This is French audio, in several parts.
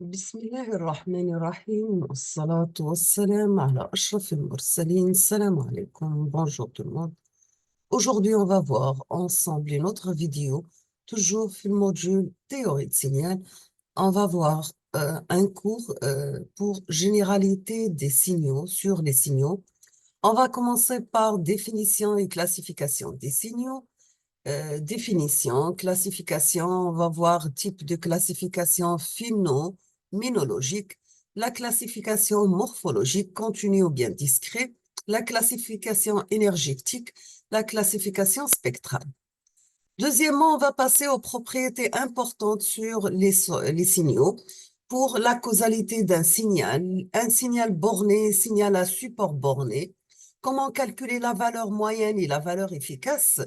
بسم الله الرحمن الرحيم والصلاة والسلام على أشرف المرسلين. Salam alaikum, bonjour tout le monde. Aujourd'hui, on va voir ensemble une autre vidéo, toujours في module théorie de signal. On va voir un cours pour généralité des signaux sur les signaux. On va commencer par définition et classification des signaux. Définition, classification, on va voir type de classification phino-minologique, la classification morphologique, continue ou bien discret, la classification énergétique, la classification spectrale. Deuxièmement, on va passer aux propriétés importantes sur les signaux pour la causalité d'un signal, un signal borné, signal à support borné, comment calculer la valeur moyenne et la valeur efficace.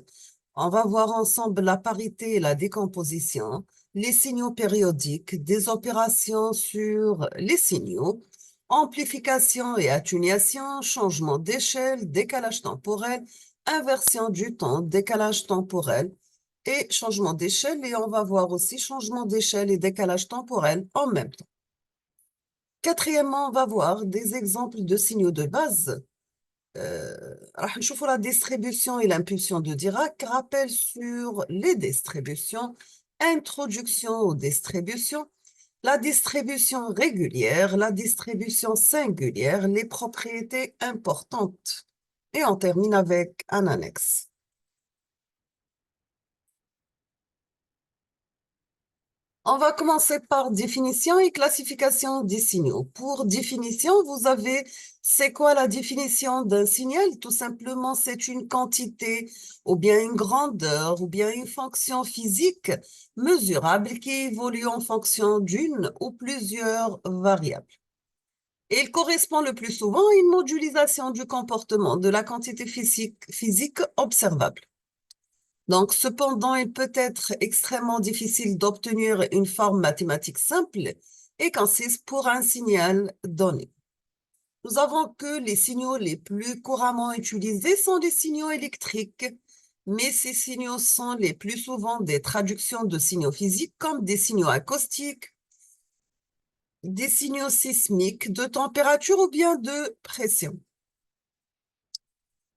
On va voir ensemble la parité et la décomposition, les signaux périodiques, des opérations sur les signaux, amplification et atténuation, changement d'échelle, décalage temporel, inversion du temps, décalage temporel et changement d'échelle. Et on va voir aussi changement d'échelle et décalage temporel en même temps. Quatrièmement, on va voir des exemples de signaux de base. راح نشوفوا la distribution et l'impulsion de Dirac, rappel sur les distributions, introduction aux distributions, la distribution régulière, la distribution singulière, les propriétés importantes. Et on termine avec un annexe. On va commencer par définition et classification des signaux. Pour définition, vous avez, c'est quoi la définition d'un signal? Tout simplement, c'est une quantité ou bien une grandeur ou bien une fonction physique mesurable qui évolue en fonction d'une ou plusieurs variables. Et il correspond le plus souvent à une modélisation du comportement de la quantité physique observable. Donc, cependant, il peut être extrêmement difficile d'obtenir une forme mathématique simple et concise pour un signal donné. Nous avons que les signaux les plus couramment utilisés sont les signaux électriques, mais ces signaux sont les plus souvent des traductions de signaux physiques comme des signaux acoustiques, des signaux sismiques, de température ou bien de pression.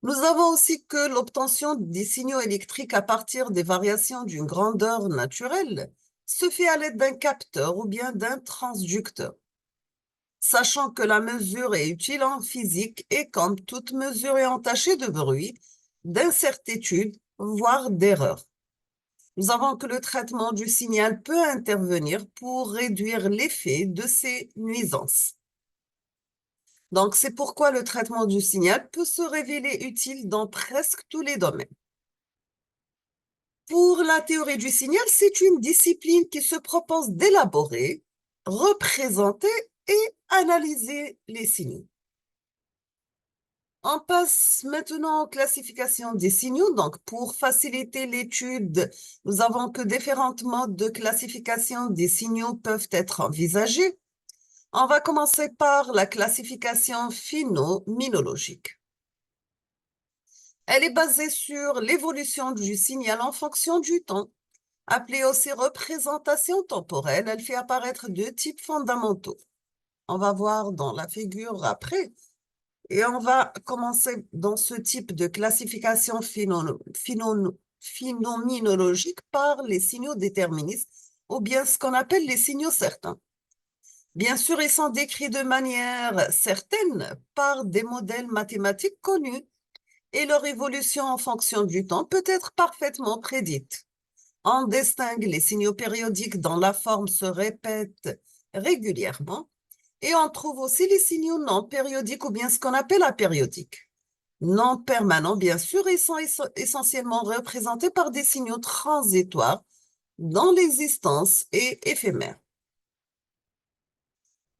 Nous avons aussi que l'obtention des signaux électriques à partir des variations d'une grandeur naturelle se fait à l'aide d'un capteur ou bien d'un transducteur. Sachant que la mesure est utile en physique et comme toute mesure est entachée de bruit, d'incertitude, voire d'erreur. Nous avons que le traitement du signal peut intervenir pour réduire l'effet de ces nuisances. Donc, c'est pourquoi le traitement du signal peut se révéler utile dans presque tous les domaines. Pour la théorie du signal, c'est une discipline qui se propose d'élaborer, représenter et analyser les signaux. On passe maintenant aux classifications des signaux. Donc, pour faciliter l'étude, nous avons que différents modes de classification des signaux peuvent être envisagés. On va commencer par la classification phino-minologique. Elle est basée sur l'évolution du signal en fonction du temps. Appelée aussi représentation temporelle, elle fait apparaître deux types fondamentaux. On va voir dans la figure après. Et on va commencer dans ce type de classification phénoménologique par les signaux déterministes ou bien ce qu'on appelle les signaux certains. Bien sûr, ils sont décrits de manière certaine par des modèles mathématiques connus et leur évolution en fonction du temps peut être parfaitement prédite. On distingue les signaux périodiques dont la forme se répète régulièrement et on trouve aussi les signaux non périodiques ou bien ce qu'on appelle apériodiques. Non permanents, bien sûr, ils sont essentiellement représentés par des signaux transitoires dans l'existence et éphémères.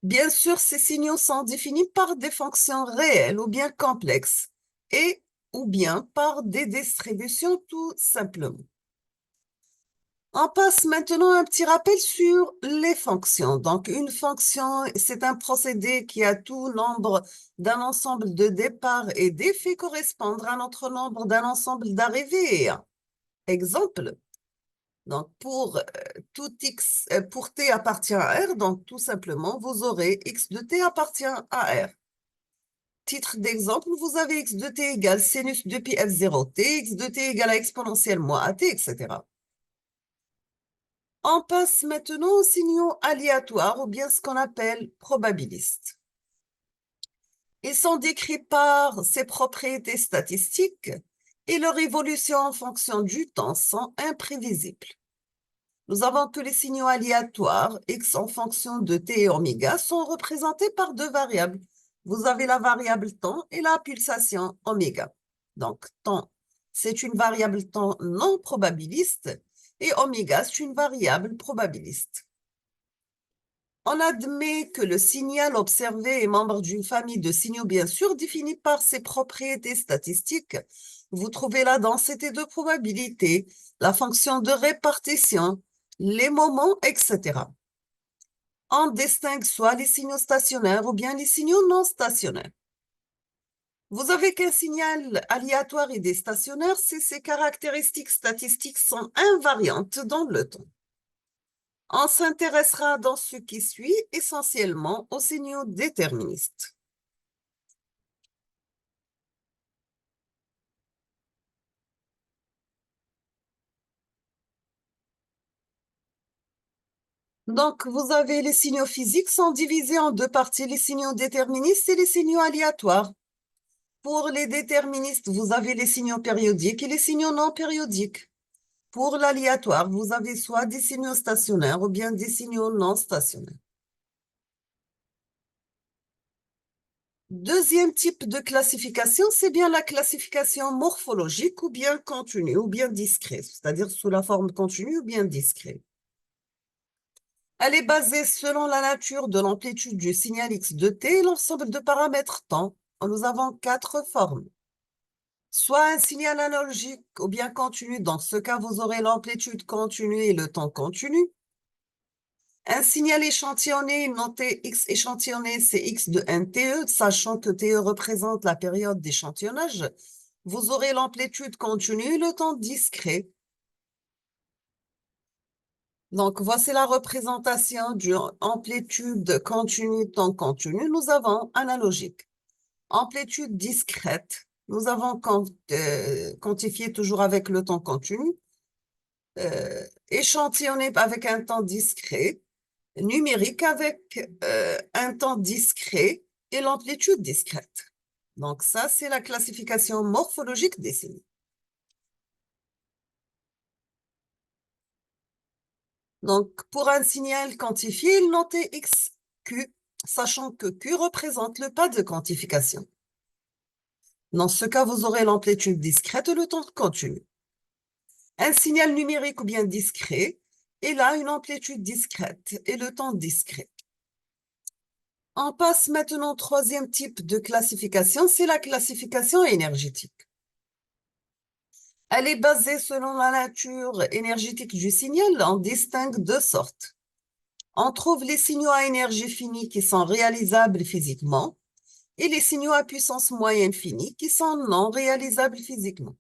Bien sûr, ces signaux sont définis par des fonctions réelles ou bien complexes et ou bien par des distributions tout simplement. On passe maintenant à un petit rappel sur les fonctions. Donc, une fonction, c'est un procédé qui a tout nombre d'un ensemble de départs et d'effets correspondre à notre nombre d'un ensemble d'arrivées. Exemple, Donc, pour t appartient à R, donc tout simplement, vous aurez x de t appartient à R. Titre d'exemple, vous avez x de t égale sinus de pi f0t, x de t égale à exponentielle moins at, etc. On passe maintenant aux signaux aléatoires ou bien ce qu'on appelle probabilistes. Ils sont décrits par ses propriétés statistiques et leur évolution en fonction du temps sont imprévisibles. Nous avons que les signaux aléatoires, x en fonction de t et oméga, sont représentés par deux variables. Vous avez la variable temps et la pulsation oméga. Donc, temps, c'est une variable temps non probabiliste et oméga, c'est une variable probabiliste. On admet que le signal observé est membre d'une famille de signaux bien sûr définie par ses propriétés statistiques. Vous trouvez la densité de probabilité, la fonction de répartition, les moments, etc. On distingue soit les signaux stationnaires ou bien les signaux non stationnaires. Vous avez qu'un signal aléatoire et des stationnaires si ses caractéristiques statistiques sont invariantes dans le temps. On s'intéressera dans ce qui suit essentiellement aux signaux déterministes. Donc, vous avez les signaux physiques sont divisés en deux parties, les signaux déterministes et les signaux aléatoires. Pour les déterministes, vous avez les signaux périodiques et les signaux non périodiques. Pour l'aléatoire, vous avez soit des signaux stationnaires ou bien des signaux non stationnaires. Deuxième type de classification, c'est bien la classification morphologique ou bien continue ou bien discrète, c'est-à-dire sous la forme continue ou bien discrète. Elle est basée selon la nature de l'amplitude du signal x de t et l'ensemble de paramètres temps. Nous avons quatre formes. Soit un signal analogique ou bien continu. Dans ce cas, vous aurez l'amplitude continue et le temps continu. Un signal échantillonné, noté x échantillonné, c'est x de nte, sachant que te représente la période d'échantillonnage. Vous aurez l'amplitude continue et le temps discret. Donc, voici la représentation d'une amplitude continue, temps continu. Nous avons analogique. Amplitude discrète. Nous avons quantifié toujours avec le temps continu. Échantillonné avec un temps discret. Numérique avec un temps discret et l'amplitude discrète. Donc, ça, c'est la classification morphologique des signaux. Donc, pour un signal quantifié, il notait XQ, sachant que Q représente le pas de quantification. Dans ce cas, vous aurez l'amplitude discrète et le temps continu. Un signal numérique ou bien discret, il a une amplitude discrète et le temps discret. On passe maintenant au troisième type de classification, c'est la classification énergétique. Elle est basée selon la nature énergétique du signal. On distingue deux sortes. On trouve les signaux à énergie finie qui sont réalisables physiquement et les signaux à puissance moyenne finie qui sont non réalisables physiquement.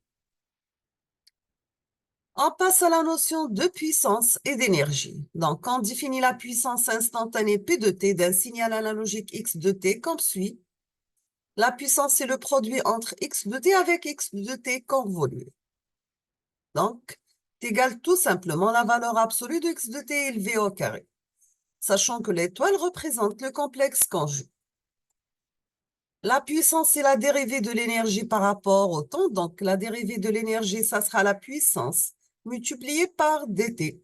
On passe à la notion de puissance et d'énergie. Donc, on définit la puissance instantanée P de t d'un signal analogique x de t comme suit. La puissance, c'est le produit entre x de t avec x de t convolué. Donc, c'est égal tout simplement la valeur absolue de x de t élevée au carré, sachant que l'étoile représente le complexe conjugué. La puissance, c'est la dérivée de l'énergie par rapport au temps. Donc, la dérivée de l'énergie, ça sera la puissance multipliée par dt.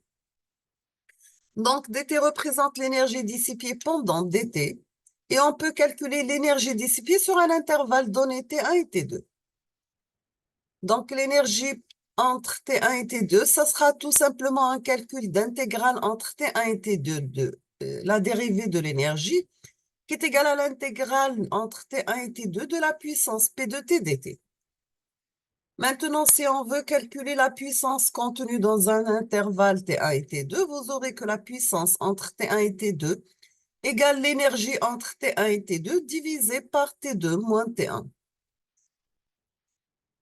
Donc, dt représente l'énergie dissipée pendant dt. Et on peut calculer l'énergie dissipée sur un intervalle donné T1 et T2. Donc, l'énergie entre T1 et T2, ça sera tout simplement un calcul d'intégrale entre T1 et T2 de la dérivée de l'énergie, qui est égale à l'intégrale entre T1 et T2 de la puissance P de T dt. Maintenant, si on veut calculer la puissance contenue dans un intervalle T1 et T2, vous aurez que la puissance entre T1 et T2 égale l'énergie entre T1 et T2 divisé par T2 moins T1.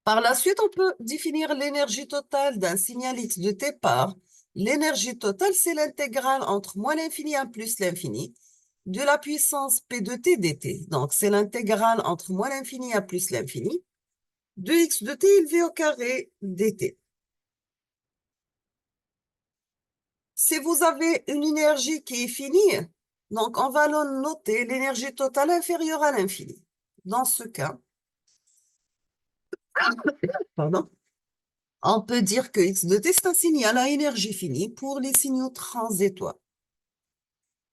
Par la suite, on peut définir l'énergie totale d'un signal x de t par L'énergie totale, c'est l'intégrale entre moins l'infini et 1 plus l'infini de la puissance P de t dt. Donc, c'est l'intégrale entre moins l'infini et 1 plus l'infini de x de t élevé au carré dt. Si vous avez une énergie qui est finie, donc on va noter l'énergie totale inférieure à l'infini. Dans ce cas, pardon, on peut dire que x de t, c'est un signal à énergie finie pour les signaux transitoires.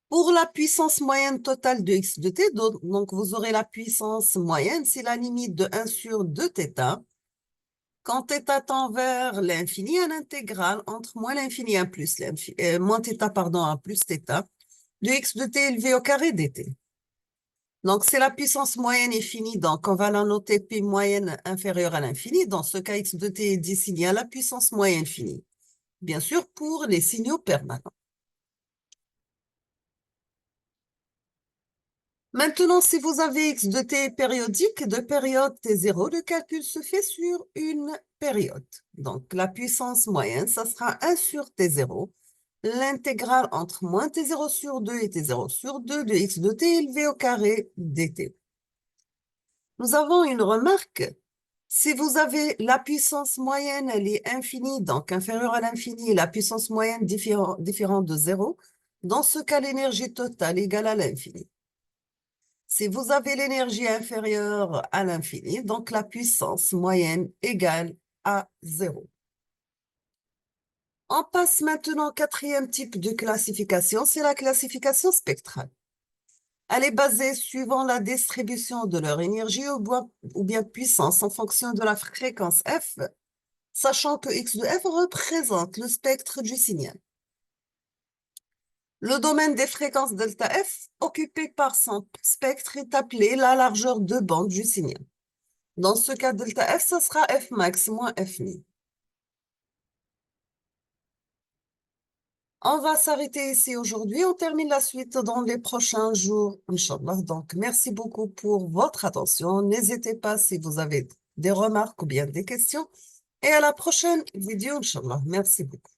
Pour la puissance moyenne totale de x de t, donc vous aurez la puissance moyenne, c'est la limite de 1 sur 2θ. Quand θ tend vers l'infini, un intégral entre moins l'infini et 1 plus l'infini, moins θ, pardon, 1 plus θ, de x de t élevé au carré dt. Donc, c'est la puissance moyenne est finie, donc on va la noter P moyenne inférieure à l'infini. Dans ce cas, x de t est désigné à la puissance moyenne finie. Bien sûr, pour les signaux permanents. Maintenant, si vous avez x de t périodique de période t0, le calcul se fait sur une période. Donc, la puissance moyenne, ça sera 1 sur t0, l'intégrale entre moins t0 sur 2 et t0 sur 2 de x de t élevé au carré dt. Nous avons une remarque. Si vous avez la puissance moyenne, elle est infinie, donc inférieure à l'infini, et la puissance moyenne différente de 0, dans ce cas, l'énergie totale égale à l'infini. Si vous avez l'énergie inférieure à l'infini, donc la puissance moyenne égale à 0. On passe maintenant au quatrième type de classification, c'est la classification spectrale. Elle est basée suivant la distribution de leur énergie ou bien puissance en fonction de la fréquence f, sachant que x de f représente le spectre du signal. Le domaine des fréquences delta f occupé par son spectre est appelé la largeur de bande du signal. Dans ce cas, delta f, ça sera f max moins f min. On va s'arrêter ici aujourd'hui. On termine la suite dans les prochains jours, Inch'Allah. Donc, merci beaucoup pour votre attention. N'hésitez pas si vous avez des remarques ou bien des questions. Et à la prochaine vidéo, Inch'Allah. Merci beaucoup.